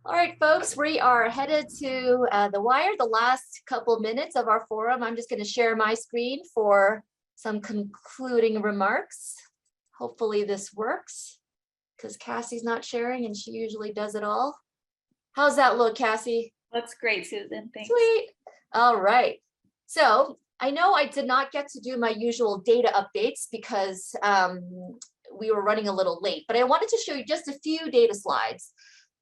All right, folks, we are headed to the wire, the last couple minutes of our forum. I'm just going to share my screen for some concluding remarks. Hopefully this works because Cassie's not sharing and she usually does it all. How's that look, Cassie? That's great, Susan. Thanks. Sweet. All right. So I know I did not get to do my usual data updates because we were running a little late, but I wanted to show you just a few data slides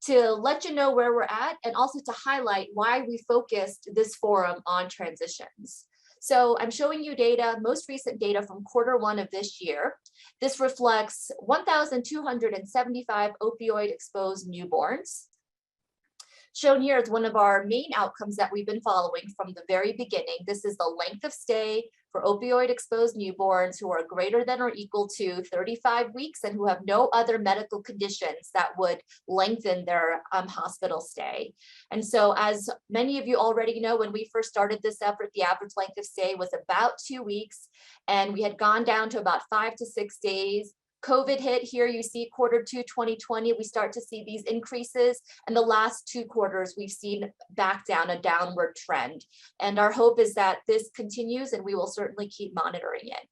to let you know where we're at and also to highlight why we focused this forum on transitions. So I'm showing you data, most recent data from Q1 of this year. This reflects 1,275 opioid exposed newborns. Shown here is one of our main outcomes that we've been following from the very beginning. This is the length of stay for opioid exposed newborns who are greater than or equal to 35 weeks and who have no other medical conditions that would lengthen their hospital stay. And so as many of you already know, when we first started this effort, the average length of stay was about 2 weeks, and we had gone down to about 5 to 6 days. COVID hit. Here you see Q2 2020, we start to see these increases, and the last 2 quarters we've seen back down a downward trend. And our hope is that this continues, and we will certainly keep monitoring it.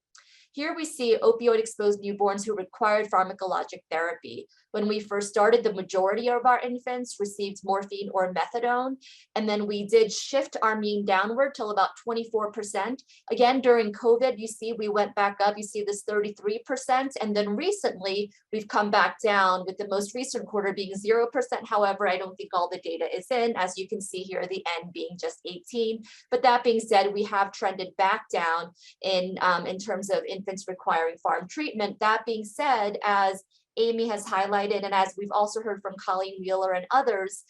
Here we see opioid exposed newborns who required pharmacologic therapy. When we first started, the majority of our infants received morphine or methadone, and then we did shift our mean downward till about 24%. Again, during COVID, you see we went back up, you see this 33%, and then recently we've come back down with the most recent quarter being 0%. However, I don't think all the data is in, as you can see here, the N being just 18. But that being said, we have trended back down in terms of infants requiring pharm treatment. That being said, as Amy has highlighted, and as we've also heard from Colleen Wheeler and others,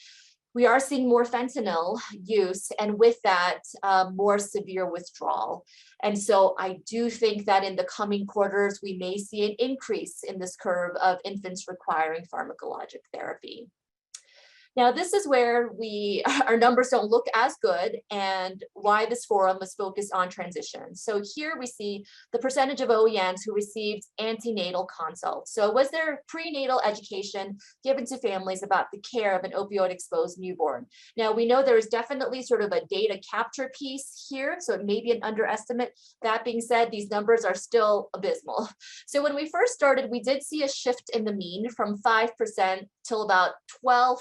we are seeing more fentanyl use, and with that, more severe withdrawal. And so I do think that in the coming quarters, we may see an increase in this curve of infants requiring pharmacologic therapy. Now, this is where our numbers don't look as good, and why this forum was focused on transition. So here we see the percentage of OENs who received antenatal consults. So was there prenatal education given to families about the care of an opioid exposed newborn? Now, we know there is definitely sort of a data capture piece here, so it may be an underestimate. That being said, these numbers are still abysmal. So when we first started, we did see a shift in the mean from 5% till about 12%,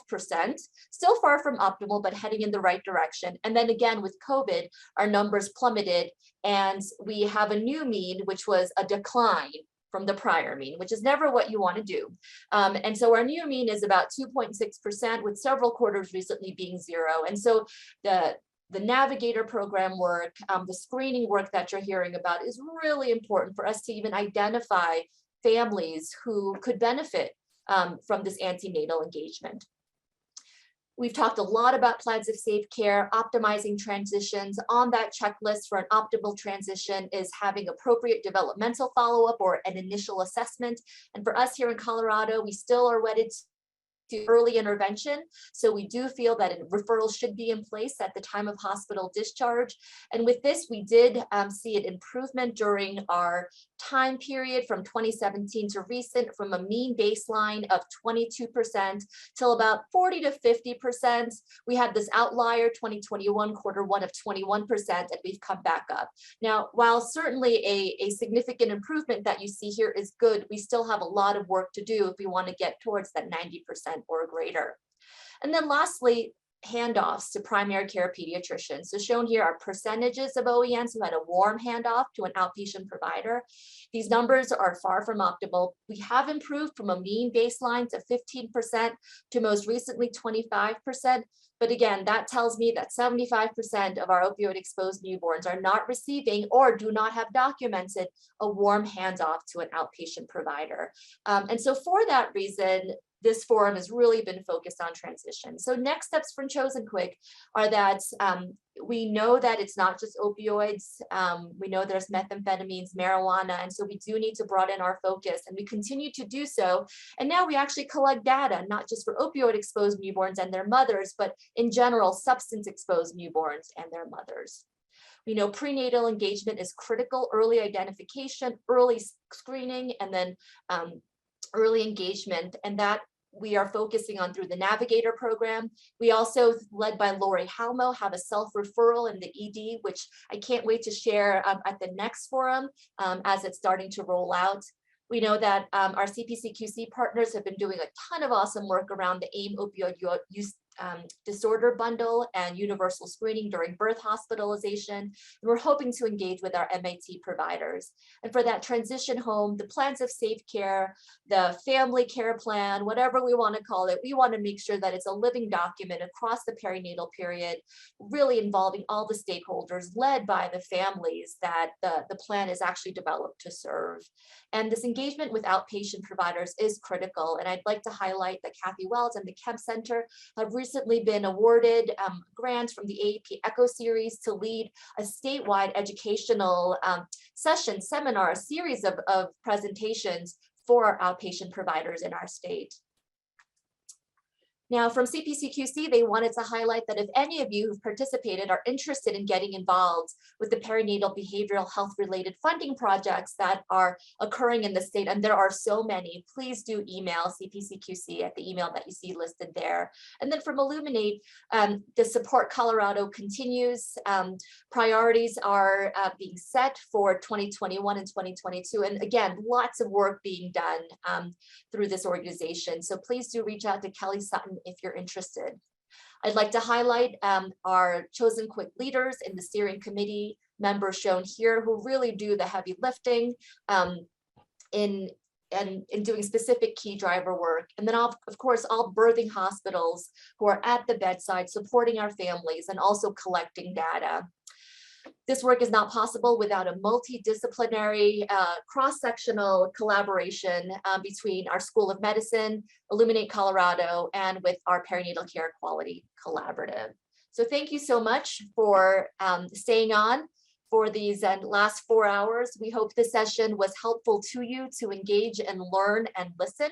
still far from optimal, but heading in the right direction. And then again, with COVID, our numbers plummeted, and we have a new mean, which was a decline from the prior mean, which is never what you want to do. And so our new mean is about 2.6%, with several quarters recently being 0. And so the navigator program work, the screening work that you're hearing about is really important for us to even identify families who could benefit from this antenatal engagement. We've talked a lot about plans of safe care, optimizing transitions. On that checklist for an optimal transition is having appropriate developmental follow-up or an initial assessment. And for us here in Colorado, we still are wedded to early intervention. So we do feel that referrals should be in place at the time of hospital discharge. And with this, we did see an improvement during our time period from 2017 to recent, from a mean baseline of 22% till about 40 to 50%. We had this outlier 2021 Q1 of 21%, and we've come back up. Now, while certainly a significant improvement that you see here is good, we still have a lot of work to do if we want to get towards that 90% or greater. And then lastly, handoffs to primary care pediatricians. So shown here are percentages of OENs who had a warm handoff to an outpatient provider. These numbers are far from optimal. We have improved from a mean baseline to 15% to most recently 25%. But again, that tells me that 75% of our opioid exposed newborns are not receiving or do not have documented a warm handoff to an outpatient provider. And so for that reason, this forum has really been focused on transition. So next steps from CHoSEN Quick are that we know that it's not just opioids. We know there's methamphetamines, marijuana, and so we do need to broaden our focus, and we continue to do so. And now we actually collect data, not just for opioid exposed newborns and their mothers, but in general, substance exposed newborns and their mothers. We know prenatal engagement is critical, early identification, early screening, and then early engagement, and that we are focusing on through the Navigator program. We also, led by Lori Halmo, have a self-referral in the ED, which I can't wait to share at the next forum as it's starting to roll out. We know that our CPCQC partners have been doing a ton of awesome work around the AIM opioid use disorder bundle and universal screening during birth hospitalization. And we're hoping to engage with our MAT providers. And for that transition home, the plans of safe care, the family care plan, whatever we want to call it, we want to make sure that it's a living document across the perinatal period, really involving all the stakeholders led by the families that the plan is actually developed to serve. And this engagement with outpatient providers is critical. And I'd like to highlight that Kathy Wells and the Kemp Center have recently been awarded grants from the AAP ECHO series to lead a statewide educational seminar, a series of presentations for our outpatient providers in our state. Now, from CPCQC, they wanted to highlight that if any of you who've participated are interested in getting involved with the perinatal behavioral health related funding projects that are occurring in the state, and there are so many, please do email CPCQC at the email that you see listed there. And then from Illuminate, the Support Colorado continues. Priorities are being set for 2021 and 2022. And again, lots of work being done through this organization. So please do reach out to Kelly Sutton if you're interested. I'd like to highlight our chosen quick leaders in the steering committee, members shown here, who really do the heavy lifting in doing specific key driver work. And then of course, all birthing hospitals who are at the bedside supporting our families and also collecting data. This work is not possible without a multidisciplinary, cross-sectional collaboration between our School of Medicine, Illuminate Colorado, and with our Perinatal Care Quality Collaborative. So thank you so much for staying on for these last 4 hours. We hope this session was helpful to you to engage and learn and listen.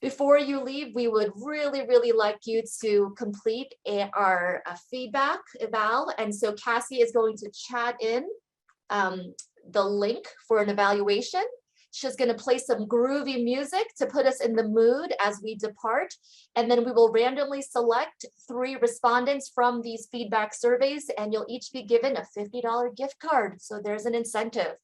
Before you leave, we would really like you to complete our feedback eval. And so Cassie is going to chat in the link for an evaluation. She's going to play some groovy music to put us in the mood as we depart. And then we will randomly select 3 respondents from these feedback surveys, and you'll each be given a $50 gift card. So there's an incentive.